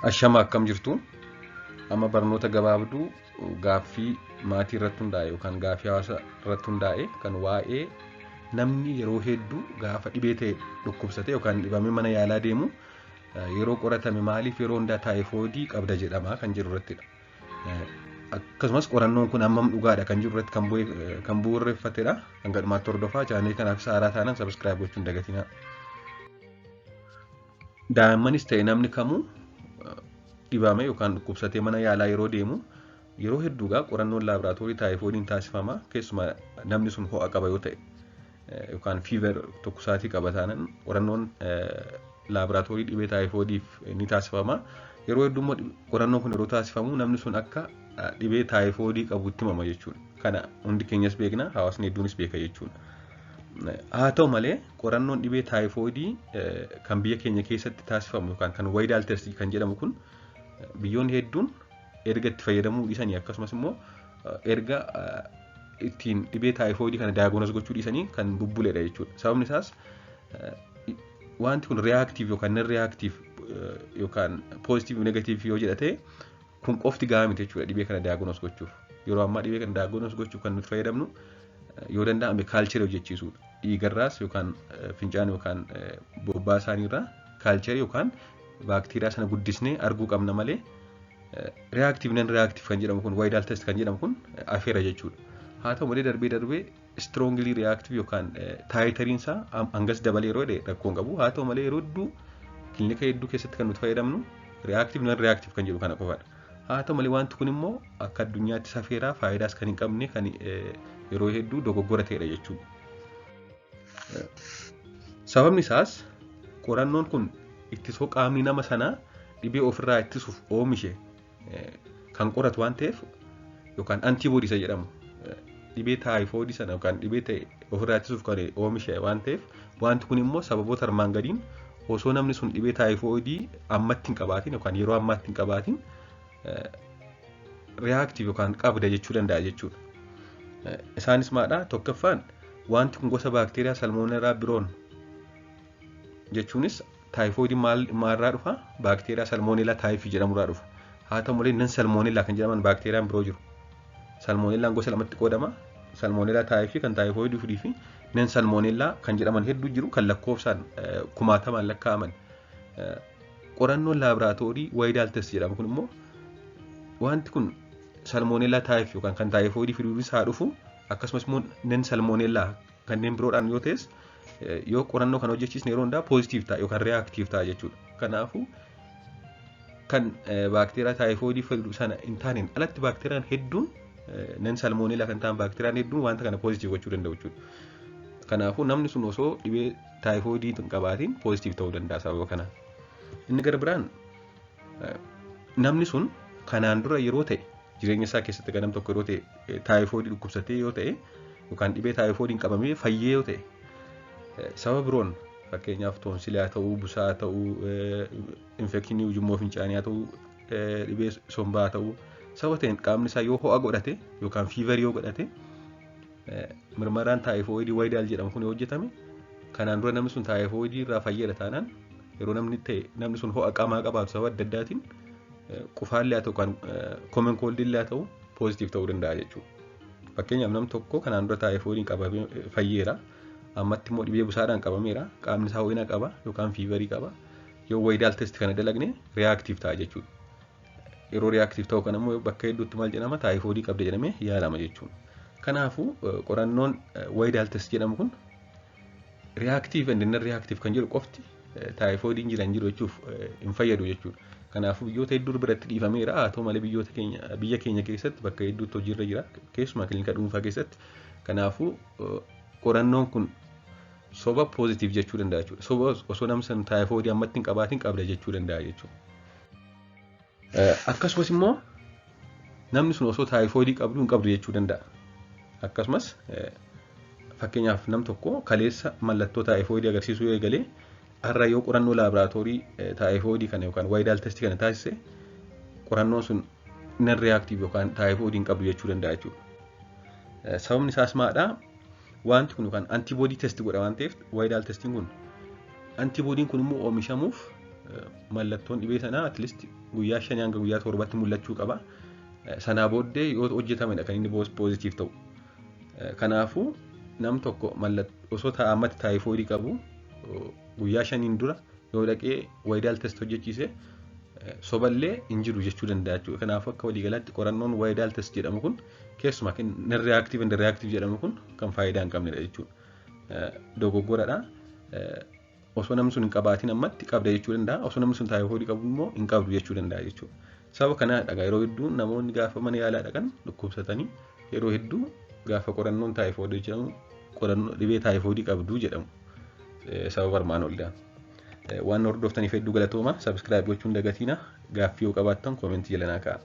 Ashama akkam jirtu amma barnoota gabaabduu gaaffii maatii irratti hundaa'e yookaan gaaffii hawaasa irratti hundaa'e kan waa'ee namni yeroo hedduu gaafa dhibee ta'e dhukkubsate yookaan dhibamee mana yaalaa deemu yeroo qoratame maaliif yeroo hundaa taayifoodii qabda jedhama kan jiru irrattidha. Akkasumas qorannoon kun hammam dhugaadha kan jiru irratti kan bu'uureffatedha. Kan gadhumaatti hordofaa chaanee kanaaf saaraa taanaan sabiskiraayib gochuun dagatinaa. Daa'immanis ta'e namni kamuu dhibame yookaan dhukkubsatee mana yaalaa yeroo deemu yeroo hedduugaa qorannoon laaboraatoorii taayifoodiin taasifama. Keessumaa namni sun ho'a qaba yoo ta'e yookaan fiiver tokkosaatii qaba taanaan qorannoon laaboraatoorii dhibee taayifoodiif ni taasifama. Yeroo hedduu qorannoon kun yeroo taasifamu namni sun akka dhibee taayifoodii qabutti himama jechuudha. Kana hundi keenyas beekna, hawaasni hedduunis beeka jechuudha. Haa ta'u malee qorannoon dhibee taayifoodii kan biyya keenya keessatti taasifamu yookaan kan waydaal testii kan jedhamu kun biyyoonni hedduun erga itti fayyadamuu dhiisanii akkasumas immoo erga ittiin dhibee taayifoodii kana daayignoos gochuu dhiisanii kan bubbuleedha jechuudha. Sababni isaas wanti kun reaaktiif yookaan non reaaktiif yookaan poozitiif negatiif yoo jedhate kun qofti gahaa miti jechuudha dhibee kana daayignoos gochuuf. Yeroo ammaa dhibee kana daayignoos gochuuf kan nuti fayyadamnu yoo danda'ame kaalcherii hojjechiisuudha. Dhiigarraas yookaan fincaan yookaan bobbaa isaaniirraa kaalcherii yookaan baakteeriyaa sana guddisnee arguu qabna malee reaaktiif non reaaktiif kan jedhamu kun waydaal test kan jedhamu kun afeera jechuudha. Haa ta'u malee darbee strongly reaaktiif yookaan taayitariin isaa hangas dabalee yeroo jedhe rakkoon qabu. Haa ta'u malee yeroo hedduu kilinika hedduu keessatti kan nuti fayyadamnu reaaktiif non reaaktiif kan jedhu kana qofaadha. Haa ta'u malee wanti kun immoo akka addunyaatti safeeraa faayidaas kan hin qabne kan yeroo hedduu dogoggora ta'edha jechuudha. Sababni isaas qorannoon kun ittisoo qaamni nama sanaa dhibee ofirraa ittisuuf oomishe kan qoratu waan ta'eef yookaan antiboodii isa jedhamu dhibee taayifoodii sana yookaan dhibee ta'e ofirraa ittisuuf kan oomishe waan ta'eef wanti kun immoo sababoota armaan gadiin osoo namni sun dhibee taayifoodii ammatti hin qabaatin yookaan yeroo ammaatti hin qabaatin reaaktiif yookaan qabda jechuu danda'a jechuudha. Isaanis maadhaa tokkoffaan wanti kun gosa baakteeriyaa salmoonellaa biroon jechuunis taayifoodiin maalirraa dhufa? Baakteeriyaa salmoonellaa taayifii jedhamurraa dhufa. Haa ta'u malee nan salmoonellaa kan jedhaman baakteeriyaan biroo jiru. Salmoonellaan gosa lamatti qoodama. Salmoonellaa taayifii kan taayifoodii fidii fi nan salmoonellaa kan jedhaman hedduu jiru kan lakkoofsaan kumaatamaan lakkaa'aman. Qorannoon laaboraatoorii waydaal test jedhamu kun immoo wanti kun salmoonellaa taayifii yookaan kan taayifoodii fiduunis haa dhufu akkasumas immoo nan salmoonellaa kanneen biroodhaan yoo ta'es yoo qorannoo kan hojjechiisne yeroo hundaa poozitiif ta'a yookaan reaaktiif ta'a jechuudha. Kanaafuu kan baakteeriyaa taayifoodii fidu sana hin taaneen alatti baakteeriyaan hedduun nan salmoonellaa kan ta'an baakteeriyaan hedduun wanta kana poozitiif gochuu danda'u jechuudha. Kanaafuu namni sun osoo dhibee taayifoodii hin qabaatiin poozitiif ta'uu danda'a sababa kanaan. Inni gara biraan namni sun kanaan dura yeroo ta'e jireenya isaa keessatti ganam tokko yeroo ta'e taayifoodii dhukkubsatee yoo ta'e yookaan dhibee taayifoodiin qabamee fayyee yoo ta'e sababa biroon fakkeenyaaf toonsiliyaa ta'uu, busaa ta'uu, infekshinii ujummoo fincaanii ta'uu, dhibee sombaa ta'uu sababa ta'een qaamni isaa yoo ho'a godhate yookaan fiivarii yoo godhate mirmaraan taayifoodii waydaal jedhamu kun yoo hojjetame kanaan dura namni sun taayifoodii irraa fayyeedha taanaan yeroo namni sun ho'a qaamaa qabaatu sababa adda addaatiin qufaallee haa ta'u kan koomen kooldiillee haa ta'u poozitiif ta'uu danda'a jechuudha. Fakkeenyaaf namni tokko kanaan dura taayifoodiin qabamee fayyeera. Ammatti immoo dhibee busaadhaan qabameera. Qaamni isaa ho'ina qaba yookaan fiivarii qaba. Yoo waydaal test kana dalagne reaaktiif ta'a jechuudha. Yeroo reaaktiif ta'u kana immoo bakka hedduutti maal jedhama taayifoodii qabda jedhamee yaalama jechuudha. Kanaafuu qorannoon waydaal test jedhamu kun reaaktiif and reaaktiif kan jedhu qofti taayifoodiin jiran jiru jechuuf hin fayyadu jechuudha. Kanaafuu biyyoota hedduu biratti dhiifameera. Haa ta'u malee biyya keenya keessatti bakka hedduutti hojiirra jira. Keessumaa kilinika dhuunfaa keessatti. Kanaafuu qorannoon kun soba poozitiif jechuu danda'a jechuudha. Soba osoo namni sun taayifoodii ammatti hin qabaatiin qabda jechuu danda'a jechuudha. Akkasumas immoo namni sun osoo taayifoodii qabdu hin qabdu jechuu danda'a. Akkasumas fakkeenyaaf nam tokko kaleessa mallattoo taayifoodii agarsiisuu eegalee har'a yoo qorannoo laaboraatoorii taayifoodii kana yookaan waydaal testii kana taasise qorannoon sun nan reaaktiif yookaan taayifoodii hin qabdu jechuu danda'a jechuudha. Sababni isaas maadhaa? Wanti kun yookaan antiboodii test godha waan ta'eef waydaal testiin kun antiboodiin kun immoo oomishamuuf mallattoon dhibee sanaa at least guyyaa 5 hanga guyyaa 7tti mul'achuu qaba. Sanaa booddee yoo hojjetamedha kan inni poozitiif ta'u. Kanaafuu nam tokko osoo ammatti taayifoidii qabu guyyaa 5 dura yoo dhaqee waayidaal test hojjechiise soballee hin jiru jechuu danda'a jechuudha. Kanaafuu akka waliigalaatti qorannoon waayidaal test jedhamu kun keessumaa non reactive jedhamu kun kan faayidaa hin qabnedha jechuudha. Dogoggoradha. Osoo namni sun hin qabaatin ammatti qabda jechuu danda'a. Osoo namni sun taayifoidii qabu immoo hin qabdu jechuu danda'a jechuudha. Sababa kanaadha yeroo hedduu namoonni gaafa mana yaalaa dhaqan dhukkubsatanii yeroo hedduu gaafa qorannoon taayifoidii jedhamu qorannoo dhibee taayifoidii qabdu jedhamu. Sababa armaan olidhaan. Waan hordoftaniif hedduu galatooma. Subscribe gochuun dagatiina. Gaaffii yoo qabaattan koomentii jala naa kaa'a.